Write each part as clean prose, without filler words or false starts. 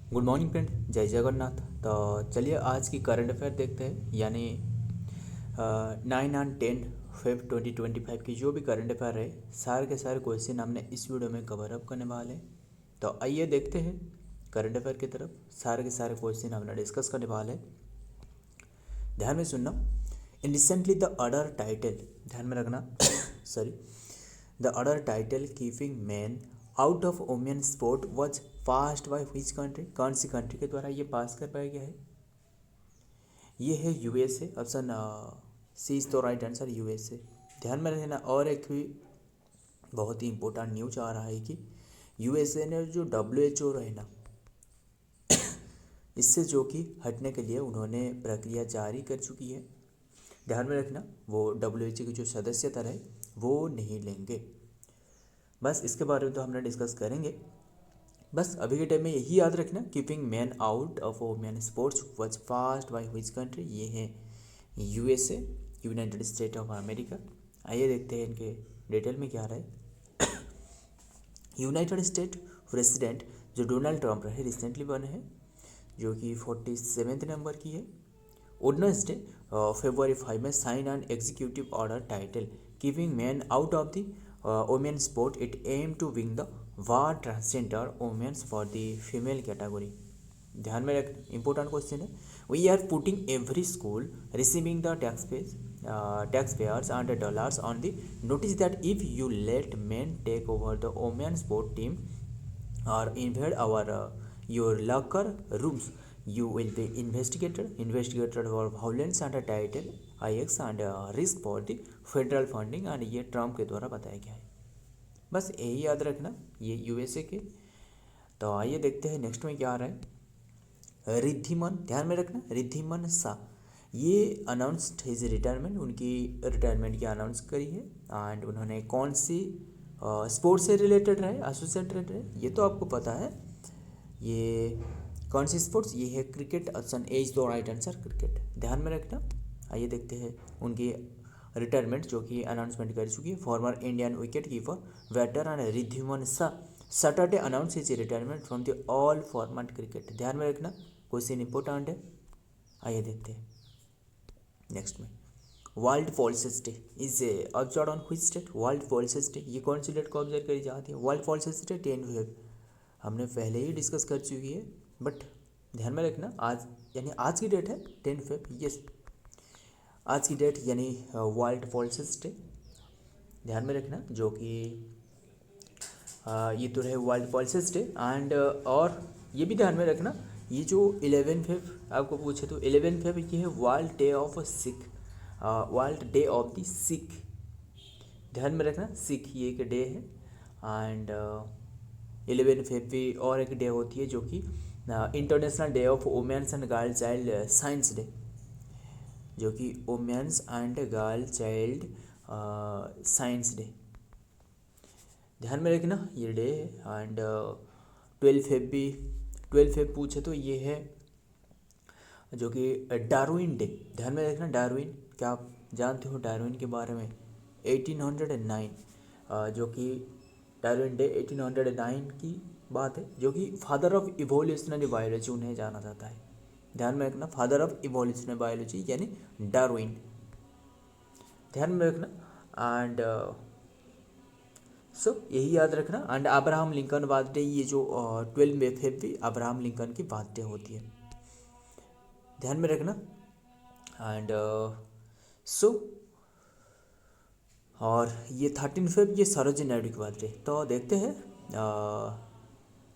Good morning friend, जय जगन्नाथ। तो चलिए आज की करंट अफेयर देखते हैं, यानी 9 और 10 फेब 2025 की जो भी करंट अफेयर है सारे के सारे क्वेश्चन हमने इस वीडियो में कवर अप करने वाले हैं। तो आइए देखते हैं करंट अफेयर की तरफ। सारे के सारे क्वेश्चन हमने डिस्कस करने वाले हैं, ध्यान में सुनना। In recently the other title, ध्यान में रखना sorry, the other title keeping man out of women sport was passed by which country, कौन सी कंट्री के द्वारा ये पास कर पाया गया है? ये है यूएसए। ऑप्शन सी इज तो राइट आंसर, यूएसए। ध्यान में रखना। और एक भी बहुत ही इंपॉर्टेंट न्यूज आ रहा है कि यूएसए ने जो WHO रहे ना, इससे जो कि हटने के लिए उन्होंने प्रक्रिया जारी कर चुकी है। ध्यान में रखना, वो WHO की जो सदस्यता रहे वो नहीं लेंगे। बस इसके बारे में तो हमने डिस्कस करेंगे। बस अभी के टाइम में यही याद रखना, keeping man out of women sports was passed by which country, ये है USA, United state of America. आइए देखते हैं इनके डिटेल में क्या रहा है। यूनाइटेड स्टेट प्रेसिडेंट जो डोनाल्ड ट्रंप रहे रिसेंटली बने हैं, जो कि 47वें नंबर की है। वेडनेसडे February 5 में sign and executive order title keeping man out of the women sport, it aim to win the war transgender women's for the female category. ध्यान में रख, इंपॉर्टेंट क्वेश्चन है। We are putting every school receiving the taxpayers and dollars on the notice that if you let men take over the women's sport team or invade our your locker rooms, you will be investigated for violence and title IX and risk for the federal funding, and ये Trump के द्वारा बताया गया है। बस यही याद रखना, ये यूएसए के। तो आइए देखते हैं नेक्स्ट में क्या आ रहा है। रिद्धिमन, ध्यान में रखना, रिद्धिमन शाह ये अनाउंस्ड हिज रिटायरमेंट, उनकी रिटायरमेंट की अनाउंस करी है। एंड उन्होंने कौन सी स्पोर्ट्स से रिलेटेड रहे, एसोसिएटेड रहे, ये तो आपको पता है। ये कौन सी स्पोर्ट्स, ये है cricket. Option A is the right answer, cricket. ध्यान में रखना। आइए देखते हैं उनकी रिटायरमेंट जो कि अनाउंसमेंट कर चुकी है। Former Indian wicket keeper veteran Wriddhiman Shah Saturday announce his retirement from the all format cricket. ध्यान में रखना, क्वेश्चन इंपॉर्टेंट है। आइए देखते हैं नेक्स्ट में। World pulses day is observe on which state, world pulses day ये कौन सी डेट को ऑब्जर्व करी जाती है? वर्ल्ड पल्सेस डे 10 फेब, हमने पहले ही डिस्कस कर चुकी है, बट ध्यान में रखना आज, यानी आज की डेट है 10 फेब। यस, आज की डेट यानी वर्ल्ड पल्सेस डे, ध्यान में रखना। जो कि ये तो रहे वर्ल्ड पल्सेस डे। एंड और ये भी ध्यान में रखना, ये जो 11 फेब आपको पूछे तो 11 फेब ये है world day of Sikh, world day of the Sikh. ध्यान में रखना, सिख ये एक डे है। एंड 11 फेब भी और एक डे होती है जो कि international day of women's and girl child science day, जो कि women's and girl child science day. ध्यान में रखना ये डे है। एंड 12 फेब भी, 12 फेब पूछे तो ये है जो कि डार्विन डे। ध्यान में रखना, डार्विन, क्या आप जानते हो डार्विन के बारे में? 1809 जो कि डार्विन डे 1809 की बात है, जो कि फादर ऑफ इवोल्यूशनरी बायोलॉजी उन्हें जाना जाता है। ध्यान में रखना, फादर ऑफ इवोल्यूशनरी बायोलॉजी यानी डार्विन। ध्यान में रखना। एंड यही याद रखना। एंड अब्राहम लिंकन बर्थडे, ये जो 12 फेब भी अब्राहम लिंकन की बर्थडे होती है, ध्यान में रखना। एंड और ये 13 फेब ये सरोजिनी नायडू की बर्थडे। तो देखते हैं,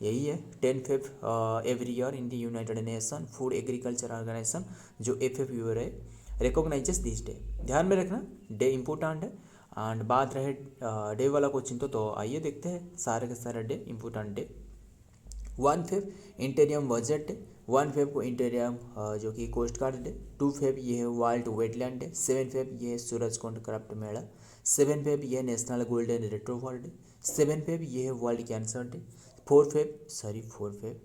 यही है 10 Feb every year in the United Nation Food Agriculture Organization जो FAO है रिकॉग्नाइजेस दिस डे। ध्यान में रखना, डे इम्पोर्टेंट है। एंड बात रहे डे वाला क्वेश्चन तो आइए देखते हैं सारे के सारे day important day. 1 Feb interim budget day, 1 Feb को इंटेरियम जो कि कोस्ट गार्ड डे। 2 फेब ये है वर्ल्ड वेटलैंड डे। 7 फेब ये है सूरजकुंड क्राफ्ट मेला। 7 फेब ये है national golden retriever day. 7 Feb ये है वर्ल्ड कैंसर डे। 4 फेब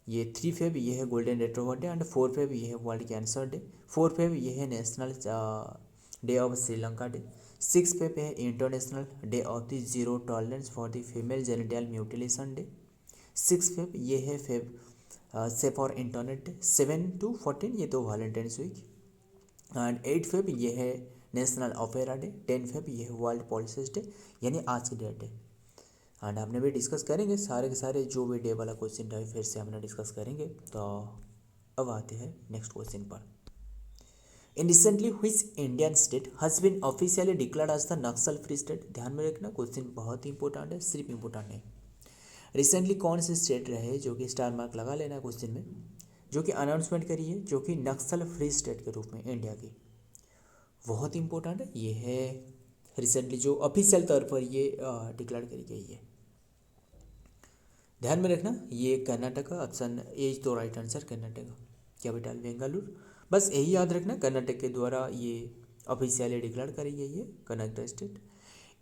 ये 3 फेब ये है golden retriever day. And 4 Feb ये है वर्ल्ड कैंसर डे। 4 फेब ये है national day of Sri Lanka day. 6 Feb है international day of the zero tolerance for the female genital mutilation day. 6 Feb ये है फेब से फॉर इंटरनेट डे। 7 to 14 ये तो वैलेंटाइंस वीक। एंड 8 फेब ये है नेशनल ओपेरा डे। 10 फेब ये है वर्ल्ड पॉलिसिस डे, यानी आज की डेट है। एंड हमने भी डिस्कस करेंगे सारे के सारे जो भी डे वाला क्वेश्चन रहे फिर से हमने डिस्कस करेंगे। तो अब आते हैं नेक्स्ट क्वेश्चन पर। In recently which Indian state has been officially declared as the Naxal free state. ध्यान में रखना, क्वेश्चन बहुत ही इंपॉर्टेंट है, सिर्फ इंपॉर्टेंट है। रिसेंटली कौन से स्टेट रहे, जो कि स्टार मार्क लगा लेना क्वेश्चन में, जो कि अनाउंसमेंट करी है जो कि नक्सल फ्री स्टेट के रूप में इंडिया की। बहुत इंपॉर्टेंट है, ये है रिसेंटली जो ऑफिशियल तौर पर ये डिक्लेयर करी गई है। ध्यान में रखना, ये कर्नाटक, ऑप्शन ए इज तो right answer, Karnataka. Capital Bengaluru. बस यही याद रखना, कर्नाटक के द्वारा ये ऑफिशियली डिक्लेयर करी गई है Karnataka state.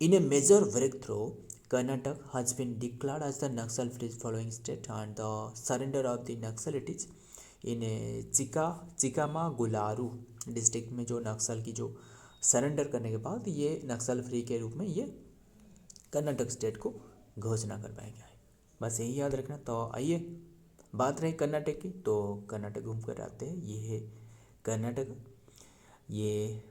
In a major breakthrough Karnataka has been declared as the Naxal free following state and the surrender of the Naxalites in Chikkamagaluru district में जो नक्सल की जो सरेंडर करने के बाद ये नक्सल फ्री के रूप में ये कर्नाटक स्टेट को घोषणा कर पाया गया है। बस यही याद रखना। तो आइए बात रही कर्नाटक की, तो कर्नाटक घूम कर आते हैं। ये है कर्नाटक, ये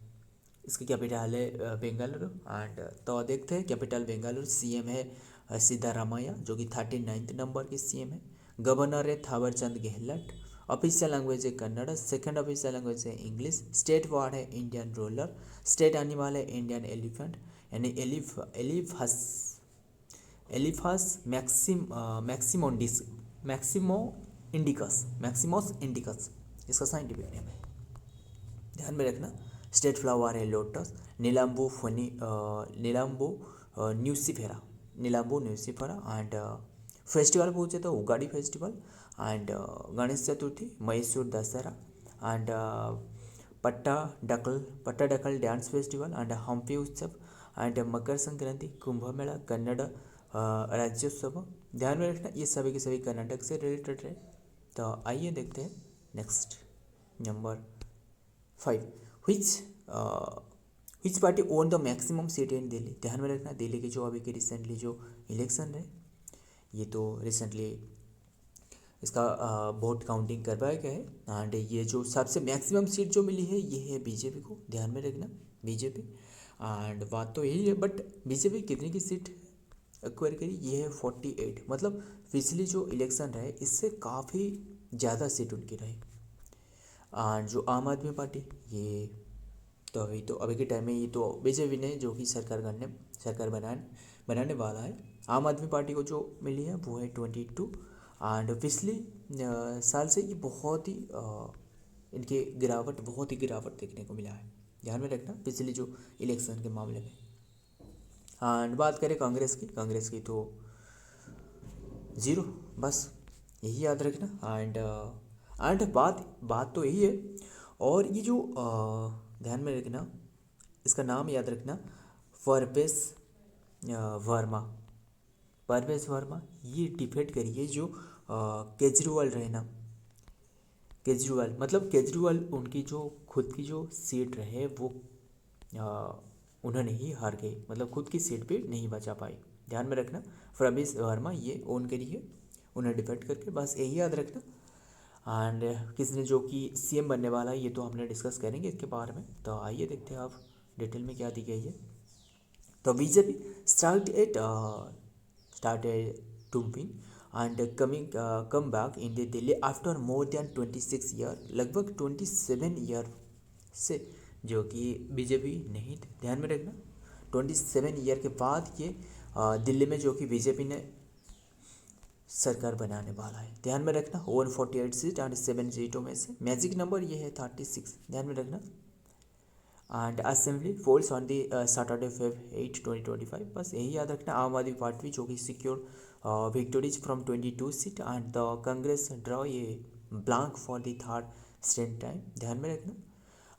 इसकी कैपिटल है बेंगलुरु। एंड तो देखते हैं कैपिटल बेंगलुरु। सीएम है सिद्धारामैया, जो कि 39 नंबर के सीएम है। गवर्नर है थावरचंद गहलोत। ऑफिशियल लैंग्वेज है कन्नड़। सेकंड ऑफिशियल लैंग्वेज है इंग्लिश। स्टेट वर्ड है इंडियन रूलर। स्टेट एनिमल है इंडियन एलिफेंट, यानी एलिफास मैक्सिमोस इंडिकस इसका साइंटिफिक नेम है। ध्यान में रखना। स्टेट फ्लावर है lotus. Nelumbo nucifera. And festival पूछे तो Ugadi festival, and Ganesh Chaturthi, Mysore Dussehra, and Pattadakal dance festival, and Hampi Utsav, and Makar Sankranti, Kumbh Mela, Kannada Rajyotsava. ध्यान में रखना, ये सभी के सभी कर्नाटक से रिलेटेड है। तो आइए देखते हैं next number 5। Which party won the maximum seat in Delhi. ध्यान में रखना, दिल्ली की जो अभी के रिसेंटली जो इलेक्शन है, ये तो रिसेंटली इसका वोट काउंटिंग करवाया गया है। एंड ये जो सबसे मैक्सिमम सीट जो मिली है ये है बीजेपी को। ध्यान में रखना, बीजेपी। एंड बात तो यही है, बट बीजेपी कितने की सीट एक्वायर करी, ये है 48। मतलब पिछली जो इलेक्शन रहे इससे काफ़ी ज़्यादा सीट उनकी रही। एंड जो आम आदमी पार्टी, ये तो अभी के टाइम में ये तो बीजेपी ने जो कि सरकार बनाने वाला है। आम आदमी पार्टी को जो मिली है वो है 22। एंड पिछली साल से ये बहुत ही इनके बहुत ही गिरावट देखने को मिला है। ध्यान में रखना, पिछली जो इलेक्शन के मामले में। एंड बात करें कांग्रेस की तो 0, बस यही याद रखना। एंड बात तो यही है। और ये जो ध्यान में रखना, इसका नाम याद रखना, परवेश वर्मा ये डिफेट करिए जो केजरीवाल रहे ना। केजरीवाल उनकी जो खुद की जो सीट रहे वो उन्होंने ही हार गए, मतलब खुद की सीट पे नहीं बचा पाए। ध्यान में रखना, परवेश वर्मा ये ओन करी है उन्हें डिफेट करके, बस यही याद रखना। एंड किसने जो कि सीएम बनने वाला है ये तो हमने डिस्कस करेंगे इसके बारे में। तो आइए देखते हैं आप डिटेल में क्या दी गई है। तो BJP started dumping and come back in the Delhi after more than 26 year, लगभग 27 ईयर से जो कि बीजेपी नहीं थे। ध्यान में रखना, 27 ईयर के बाद ये दिल्ली में जो कि बीजेपी ने सरकार बनाने वाला है। ध्यान में रखना, 148 सीट एंड 7 सीटों में से मैजिक नंबर ये है 36। ध्यान में रखना। And assembly polls on the Saturday Feb 8, 2025। बस यही याद रखना। आम आदमी पार्टी जो कि secure victories from 22 seat and the Congress draw ये blank for the third state time. ध्यान में रखना।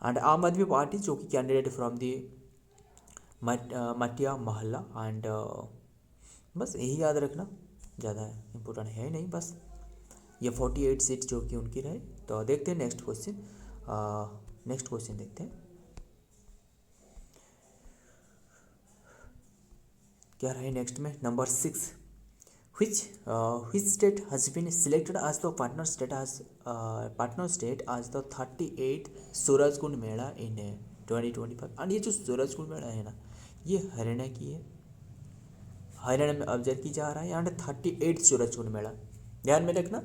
एंड आम आदमी पार्टी जो कि कैंडिडेट फ्रॉम दी मटिया महल्ला। एंड बस यही याद रखना, ज़्यादा इम्पोर्टेंट है नहीं, बस ये 48 सीट जो कि उनकी रहे। तो देखते हैं नेक्स्ट क्वेश्चन देखते हैं क्या रहे नेक्स्ट में। Number 6, which state has been selected as the partner state as the 38th Surajkund Mela in 2025। और ये जो सूरजकुंड मेला है ना, ये हरियाणा की है, हरियाणा में ऑब्जर्व की जा रहा है। एंड 38 सूरजकुंड मेला ध्यान में रखना।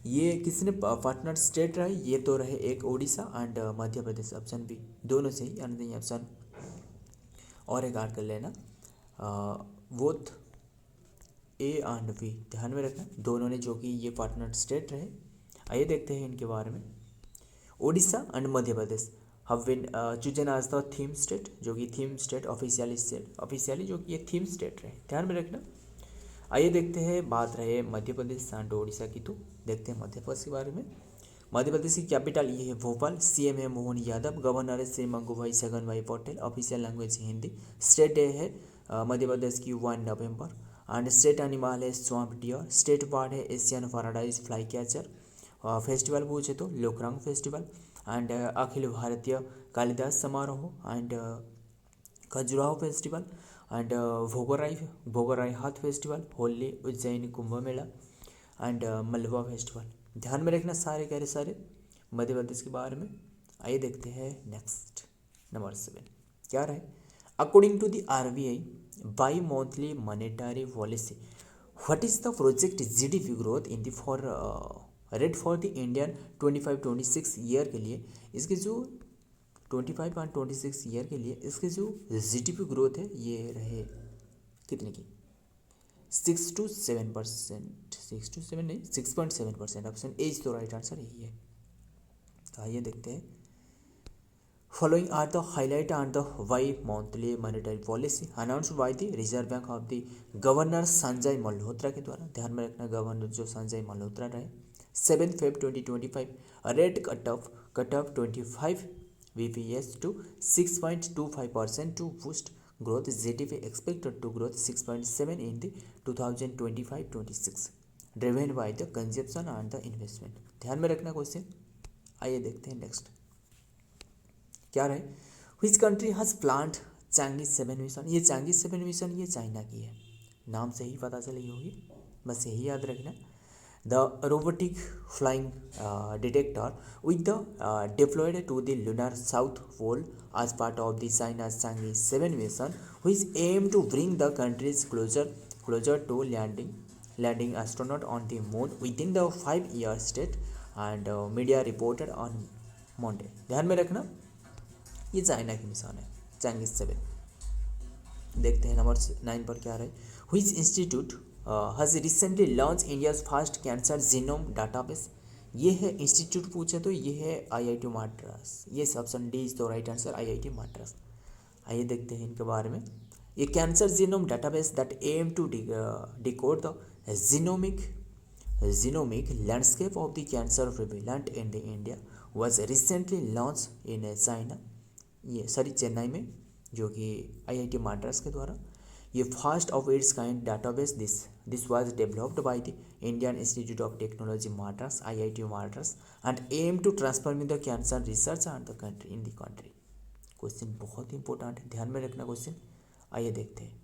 ये किसने पार्टनर स्टेट रहे, ये तो रहे एक Orissa and Madhya Pradesh, option B दोनों से ही, यानी ऑप्शन और एक ऐड कर लेना, बोथ ए एंड बी ध्यान में रखना, दोनों ने जो कि ये पार्टनर स्टेट रहे। आइए देखते हैं इनके बारे में। Orissa and Madhya Pradesh have been chosen as the theme state, जो कि थीम स्टेट ऑफिशियली जो कि ये थीम स्टेट रहे, ध्यान में रखना। आइए देखते हैं, बात रहे मध्य प्रदेश एंड उड़ीसा की, तो देखते हैं मध्य प्रदेश के बारे में। मध्य प्रदेश की कैपिटल ये है भोपाल, सीएम है मोहन यादव, गवर्नर है Shri Mangubhai Chhagan bhai Patel, official language Hindi, state day है मध्य प्रदेश की 1 नवंबर, एंड स्टेट एनिमल है स्वाम्प डियर, स्टेट बर्ड है Asian paradise flycatcher, festival पूछे तो Lokrang festival, and Akhil Bharatiya Kalidas Samaroh, and Khajuraho festival, and Bhograi Haat festival, Holi, Ujjain Kumbh Mela, and Malwa festival. ध्यान में रखना सारे कह रहे सारे मध्य प्रदेश के बारे में। आइए देखते हैं नेक्स्ट नंबर 7 क्या रहे। According to the RBI bimonthly monetary policy what is the project GDP growth in the for rate for the Indian 25-26 year के लिए, इसके जो 25 और 26 ईयर के लिए इसके जो GDP ग्रोथ है ये रहे कितने की, 6 to 7%, 6 to 7 नहीं 6.7%, ऑप्शन ए इज तो राइट आंसर यही है। तो आइए देखते हैं। Following are the highlight and the bimonthly monetary policy announced by the Reserve Bank of the governor Sanjay Malhotra के द्वारा, ध्यान में रखना गवर्नर जो संजय मल्होत्रा रहे। 7 Feb 2025 rate cut off 25 BPS to 6.25% to boost growth. GDP expected to growth 6.7 in the 2025-26 driven by the consumption and the investment। ध्यान में रखना क्वेश्चन। आइए देखते हैं नेक्स्ट क्या रहे। Which country has planned Chang'e 7 mission, ये Chang'e 7 मिशन ये चाइना की है, नाम से ही पता चली होगी, बस यही याद रखना। The robotic flying detector with the deployed to the lunar south pole as part of the China's Chang'e 7 mission, which aim to bring the countries closer to landing astronaut on the moon within the 5-year state, and media reported on Monday। ध्यान में रखना ये China की mission है Chang'e 7। देखते हैं number 9 पर क्या रहे। Which institute has recently launched India's first cancer genome database। ये है इंस्टीट्यूट पूछे तो ये है IIT मद्रास, ये ऑप्शन डी इज तो राइट आंसर IIT मद्रास। आइए देखते हैं इनके बारे में। ये cancer genome database that aim to decode the genomic landscape of the cancer prevalent in the India was recently launch in China, ये चेन्नई में, जो कि IIT मद्रास के द्वारा। ये first of its kind database, this was developed by the Indian Institute of Technology Madras IIT Madras and aim to transform the cancer research and the country in the country. Question बहुत important है, ध्यान में रखना question. आइए देखते हैं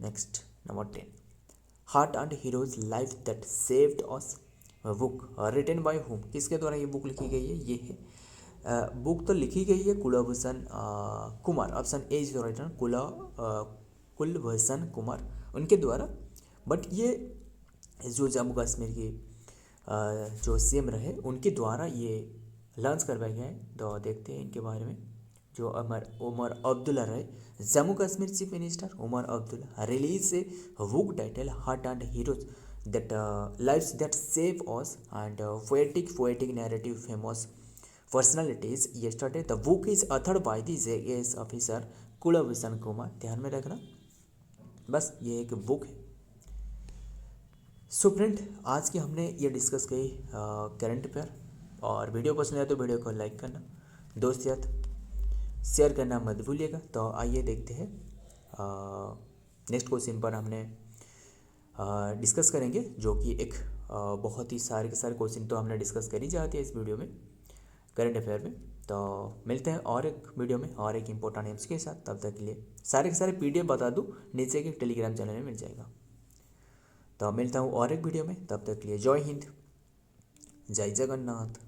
next number 10 heart and heroes life that saved us book written by whom, किसके द्वारा ये बुक लिखी गई है, ये है बुक तो लिखी गई है Kulbhushan Kumar, option A is right answer Kulbhushan Kumar उनके द्वारा। बट ये जो जम्मू कश्मीर की जो CM रहे उनके द्वारा ये लॉन्च करवाया गया है। तो देखते हैं इनके बारे में। जो उमर अब्दुल्ला रहे Jammu Kashmir chief minister Omar Abdullah release a book title heart and heroes that lives that save us and poetic narrative famous personalities yesterday। The book is authored by the JAS officer Kulbhushan Kumar. ध्यान में रखना बस ये एक बुक है। सो फ्रेंड आज की हमने ये डिस्कस की करंट अफेयर, और वीडियो पसंद आया तो वीडियो को लाइक करना, दोस्त याद शेयर करना मत भूलिएगा। तो आइए देखते हैं नेक्स्ट क्वेश्चन पर हमने डिस्कस करेंगे, जो कि एक बहुत ही सारे के सारे क्वेश्चन तो हमने डिस्कस कर ही जाते हैं इस वीडियो में करंट अफेयर में। तो मिलते हैं और एक वीडियो में और एक इम्पोर्टेंट नेम्स के साथ। तब तक के लिए सारे के सारे PDF बता दूँ नीचे के टेलीग्राम चैनल में मिल जाएगा। तो अब मिलता हूँ और एक वीडियो में, तब तक के लिए जय हिंद, जय जगन्नाथ।